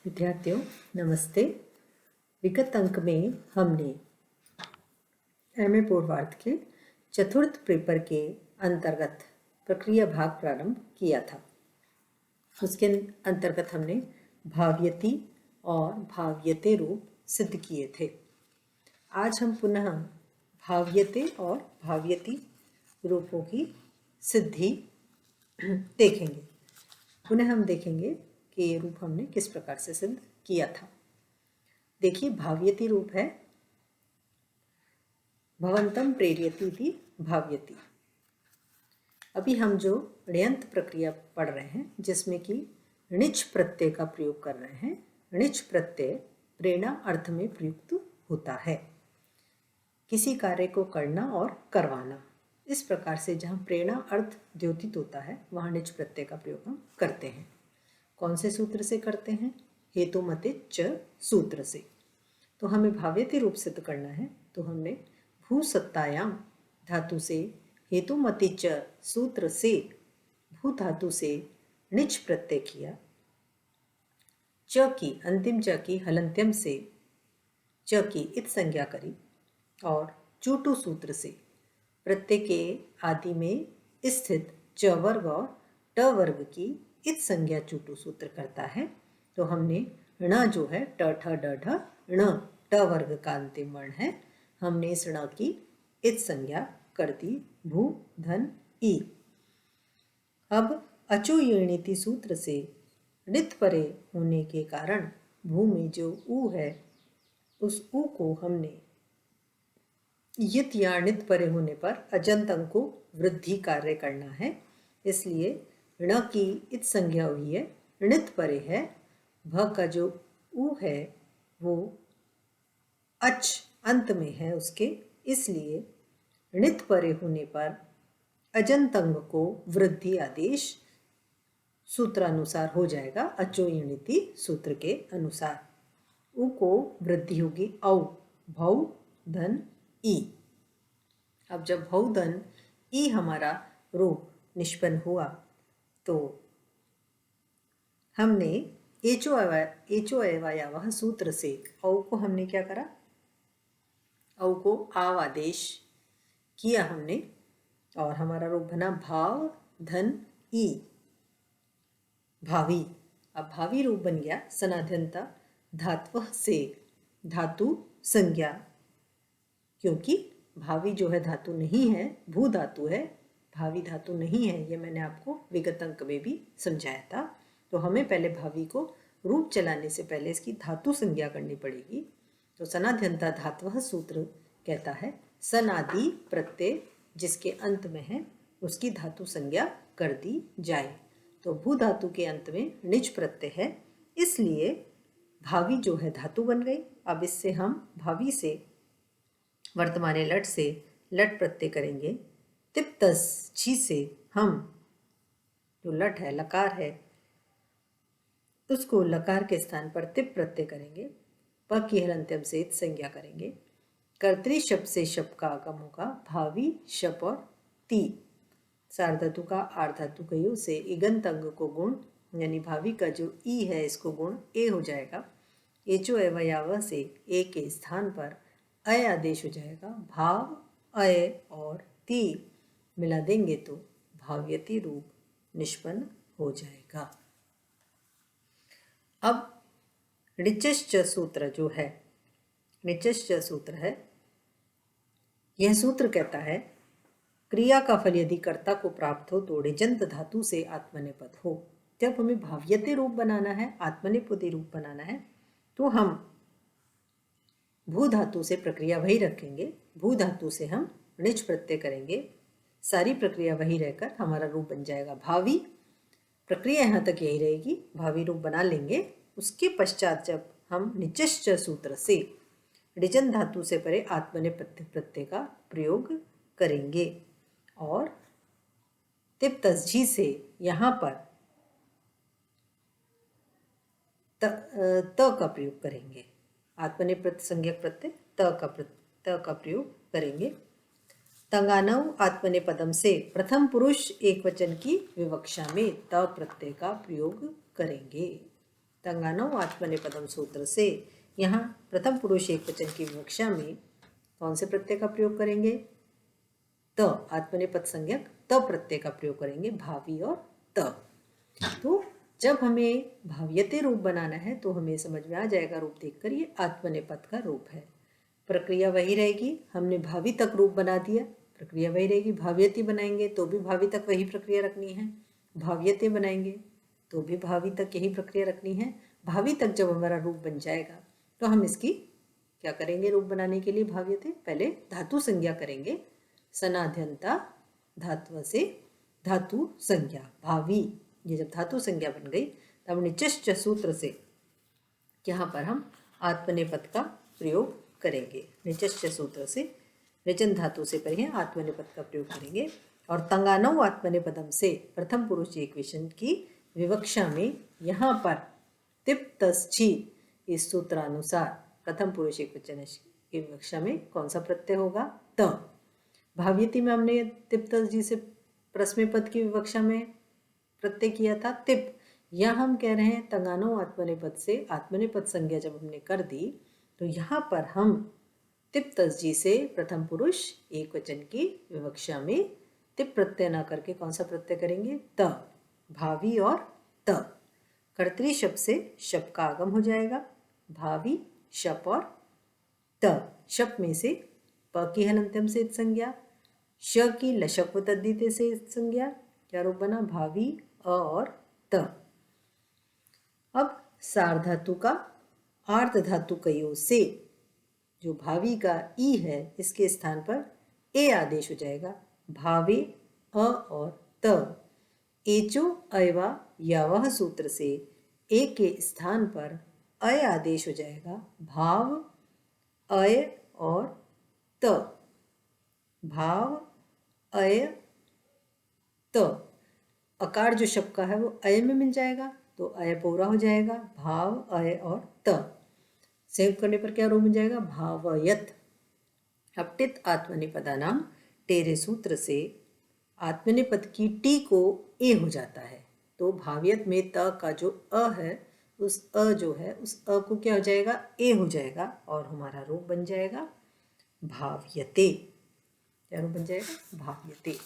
विद्यार्थियों नमस्ते। विगत अंक में हमने एमए पूर्वार्ध के चतुर्थ पेपर के अंतर्गत प्रक्रिया भाग प्रारंभ किया था। उसके अंतर्गत हमने भाव्यति और भाव्यते रूप सिद्ध किए थे। आज हम पुनः भाव्यते और भाव्यति रूपों की सिद्धि देखेंगे। पुनः हम देखेंगे कि ये रूप हमने किस प्रकार से सिद्ध किया था। देखिए, भाव्यति रूप है भवंतम प्रेरयति इति भाव्यति। अभी हम जो ण्यंत प्रक्रिया पढ़ रहे हैं जिसमें कि णिच प्रत्यय का प्रयोग कर रहे हैं। णिच प्रत्यय प्रेरणा अर्थ में प्रयुक्त होता है, किसी कार्य को करना और करवाना। इस प्रकार से जहाँ प्रेरणा अर्थ द्योतित होता है वहाँ णिच प्रत्यय का प्रयोग हम करते हैं। कौन से सूत्र से करते हैं? हेतुमते च सूत्र से। तो हमें भाव्यति रूप सिद्ध करना है तो हमने भू सत्तायाम धातु से हेतुमति च सूत्र से भू धातु से णिच प्रत्यय किया। च की अंतिम च की हलंत्यम से च की इत संज्ञा करी और चूटु सूत्र से प्रत्यय के आदि में स्थित च वर्ग और ट वर्ग की इत संज्ञा चूटु सूत्र करता है। तो हमने ण जो है ट ठ ड ढ ण ट वर्ग का अंतिम वर्ण है, हमने इस ण की इत संज्ञा कर दी भू धन ई। अब अचो यणिति सूत्र से णित परे होने के कारण भू में जो ऊ है उस ऊ को हमने यत या णित परे होने पर अजंत अंक को वृद्धि कार्य करना है। इसलिए ण की इत संज्ञा हुई है, णित परे है। भ का जो ऊ है वो अच अंत में है उसके, इसलिए णित परे होने पर अजंत अंग को वृद्धि आदेश सूत्रानुसार हो जाएगा। अचो यणिति सूत्र के अनुसार ऊ को वृद्धि होगी औ भौ धन ई। अब जब भौ धन ई हमारा रूप निष्पन्न हुआ तो हमने एचो अवयव सूत्र से औ को हमने क्या करा? औ को आव आदेश किया हमने और हमारा रूप बना भाव धन ई, भावी। अब भावी रूप बन गया सनाध्यंता धात्व से धातु संज्ञा, क्योंकि भावी जो है धातु नहीं है, भू धातु है, भावी धातु नहीं है। ये मैंने आपको विगत अंक में भी समझाया था। तो हमें पहले भावी को रूप चलाने से पहले इसकी धातु संज्ञा करनी पड़ेगी। तो सनाध्यंता धात्व सूत्र कहता है सनादि प्रत्यय जिसके अंत में है उसकी धातु संज्ञा कर दी जाए। तो भू धातु के अंत में णिच प्रत्यय है, इसलिए भावी जो है धातु बन गई। अब इससे हम भावी से वर्तमाने लट से लट प्रत्यय करेंगे। तिप्तस छी से हम जो लट है लकार है उसको लकार के स्थान पर तिप प्रत्यय करेंगे। प की हलंत्यम से इत संज्ञा करेंगे। कर्तरी शब्द से शब्द का आगम होगा भावी शप और ती। सार्धातु का आर्धातु कयो से इगंत अंग को गुण यानी भावी का जो ई है इसको गुण ए हो जाएगा। एचो अवयव से ए के स्थान पर अय आदेश हो जाएगा। भाव अय और ती मिला देंगे तो भाव्यति रूप निष्पन्न हो जाएगा। अब णिचश्च सूत्र जो है, णिचश्च सूत्र है, यह सूत्र कहता है क्रिया का फल यदि कर्ता को प्राप्त हो तो णिजंत धातु से आत्मनेपद हो। जब हमें भाव्यते रूप बनाना है, आत्मनेपदी रूप बनाना है, तो हम भू धातु से प्रक्रिया वही रखेंगे। भू धातु से हम णिच प्रत्यय करेंगे, सारी प्रक्रिया वही रहकर हमारा रूप बन जाएगा भावी। प्रक्रिया यहाँ तक यही रहेगी, भावी रूप बना लेंगे। उसके पश्चात जब हम णिचश्च सूत्र से णिजन धातु से परे आत्मनेपद प्रत्यय का प्रयोग करेंगे और तिप्तझी से यहाँ पर त का प्रयोग करेंगे। आत्मनेपद संज्ञक प्रत्यय त का प्रयोग करेंगे। तंगानव आत्मनेपदम से प्रथम पुरुष एक वचन की विवक्षा में त प्रत्यय का प्रयोग करेंगे। तंगानो आत्मनेपदम सूत्र से यहाँ प्रथम पुरुष एकवचन की विवक्षा में कौन से प्रत्यय का प्रयोग करेंगे? त, आत्मनेपद संज्ञक त प्रत्यय का प्रयोग करेंगे, भावी और त। तो जब हमें भाव्यते रूप बनाना है तो हमें समझ में आ जाएगा रूप देखकर ये आत्मनेपद का रूप है। प्रक्रिया वही रहेगी, हमने भावी तक रूप बना दिया, प्रक्रिया वही रहेगी। भाव्यति बनाएंगे तो भी भावी तक वही प्रक्रिया रखनी है, भाव्यते बनाएंगे तो भी भावी तक यही प्रक्रिया रखनी है। भावी तक जब हमारा रूप बन जाएगा तो हम इसकी क्या करेंगे? रूप बनाने के लिए भाव्यते पहले धातु संज्ञा करेंगे, सनाध्यंता धातु से धातु संज्ञा भावी। ये जब धातु संज्ञा बन गई तब निचश्च सूत्र से यहाँ पर हम आत्मनेपद का प्रयोग करेंगे। निचश्च सूत्र से निचन धातु से परे आत्मनेपद का प्रयोग करेंगे। और तंगानो आत्मनेपदम से प्रथम पुरुष एकवचन की विवक्षा में यहाँ पर तिप्तश्ची इस सूत्रानुसार प्रथम पुरुष एकवचन की विवक्षा में कौन सा प्रत्यय होगा? त। भाव्यति में हमने तिप्तश्ची से प्रश्न पद की विवक्षा में प्रत्यय किया था तिप। यहाँ हम कह रहे हैं तंगानो आत्मनेपद से आत्मनेपद संज्ञा जब हमने कर दी तो यहाँ पर हम तिप्तश्ची से प्रथम पुरुष एकवचन की विवक्षा में तिप प्रत्यय न करके कौन सा प्रत्यय करेंगे? त। भावी और त। कर्तरी शब्द से शप का आगम हो जाएगा, भावी शप और त। शप में से प की हलंत्यम से संज्ञा, श की लशप तद्धिते से संज्ञा, क्या रूप बना? भावी अ और त। अब सार्वधातु का आर्ध धातु कयो से जो भावी का ई है इसके स्थान पर ए आदेश हो जाएगा, भावे अ और त। एचो अयवा यावह सूत्र से ए के स्थान पर अय आदेश हो जाएगा, भाव अय और त। भाव अय त। अकार जो शब्द का है वो अय में मिल जाएगा तो अय पूरा हो जाएगा, भाव अय और त। संयुक्त करने पर क्या रूप मिल जाएगा? भावयत। अब टित आत्मनेपदानाम टेरे सूत्र से आत्मनेपद की टी को ए हो जाता है तो भाव्यत में त का जो अ है उस अ जो है उस अ को क्या हो जाएगा? ए हो जाएगा और हमारा रूप बन जाएगा भाव्यते। क्या रूप बन जाएगा? भाव्यते।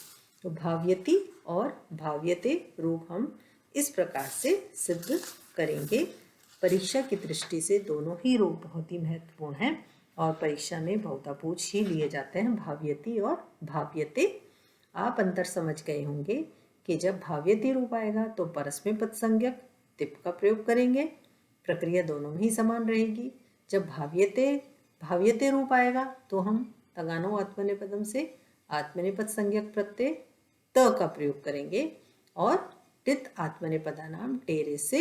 तो भाव्यति और भाव्यते रूप हम इस प्रकार से सिद्ध करेंगे। परीक्षा की दृष्टि से दोनों ही रूप बहुत ही महत्वपूर्ण हैं और परीक्षा में बहुधा पूछ ही लिए जाते हैं, भाव्यति और भाव्यते। आप अंतर समझ गए होंगे कि जब भाव्यति रूप आएगा तो परस्मैपद संज्ञक तिप का प्रयोग करेंगे, प्रक्रिया दोनों में ही समान रहेगी। जब भाव्यते रूप आएगा तो हम तंगानो आत्मनेपदम से आत्मनेपद संज्ञक प्रत्यय त का प्रयोग करेंगे और टित आत्मनेपदानाम टेरे से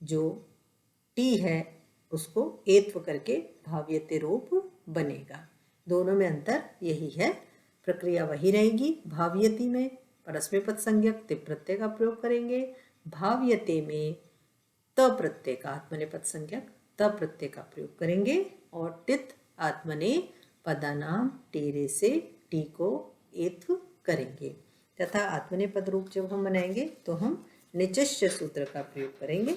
जो टी है उसको एत्व करके भाव्यते रूप बनेगा। दोनों में अंतर यही है, प्रक्रिया वही रहेगी। भाव्यति में परस्मैपद संज्ञक तिप प्रत्यय का प्रयोग करेंगे, भाव्यते में त प्रत्यय का आत्मनेपद संज्ञक त प्रत्यय का प्रयोग करेंगे और टित आत्मने पदानाम टेरे से टी को एत्व करेंगे। तथा आत्मनेपद रूप जब हम बनाएंगे तो हम निचश्च सूत्र का प्रयोग करेंगे।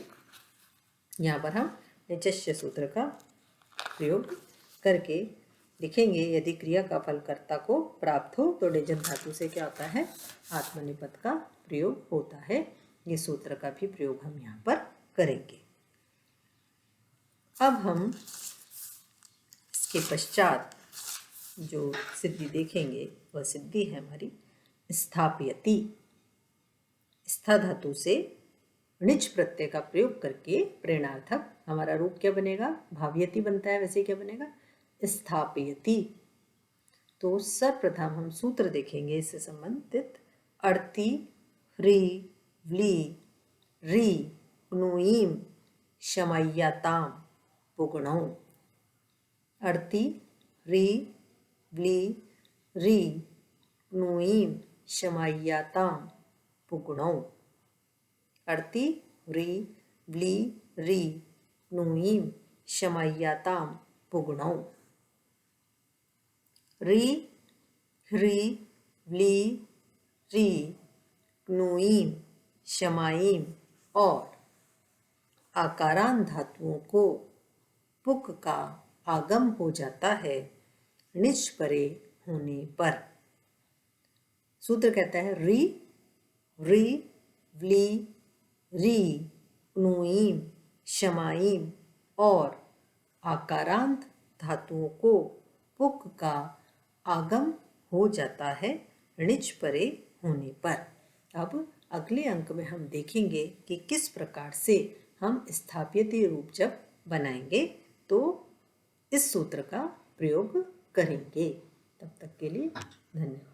यहाँ पर हम निचश्च सूत्र का प्रयोग करके लिखेंगे। यदि क्रिया का फल कर्ता को प्राप्त हो तो निजन धातु से क्या होता है? आत्मनेपद का प्रयोग होता है। ये सूत्र का भी प्रयोग हम यहाँ पर करेंगे। अब हम इसके पश्चात जो सिद्धि देखेंगे वह सिद्धि है हमारी स्थापयति। स्था धातु से णिच प्रत्यय का प्रयोग करके प्रेरणार्थक हमारा रूप क्या बनेगा? भाव्यति बनता है, वैसे क्या बनेगा? स्थापयति। तो सर्वप्रथम हम सूत्र देखेंगे इससे संबंधित। अर्ति ह्री व्ली री नुईम शमय्याताम पुगणौ। अर्ति ह्री व्ली री नुईम शमय्याताम पुगणौ। अर्ति ह्री व्ली री नुईम शमय्याताम पुगणौ। री ह्री व्ली री नुईम शमाईम और आकारांत धातुओं को पुक का आगम हो जाता है णिच परे होने पर। सूत्र कहता है री री व्ली री णुईम शमाईम और आकारांत धातुओं को पुक का आगम हो जाता है णिच परे होने पर। अब अगले अंक में हम देखेंगे कि किस प्रकार से हम स्थापत्यीय रूप जब बनाएंगे तो इस सूत्र का प्रयोग करेंगे। तब तक के लिए धन्यवाद।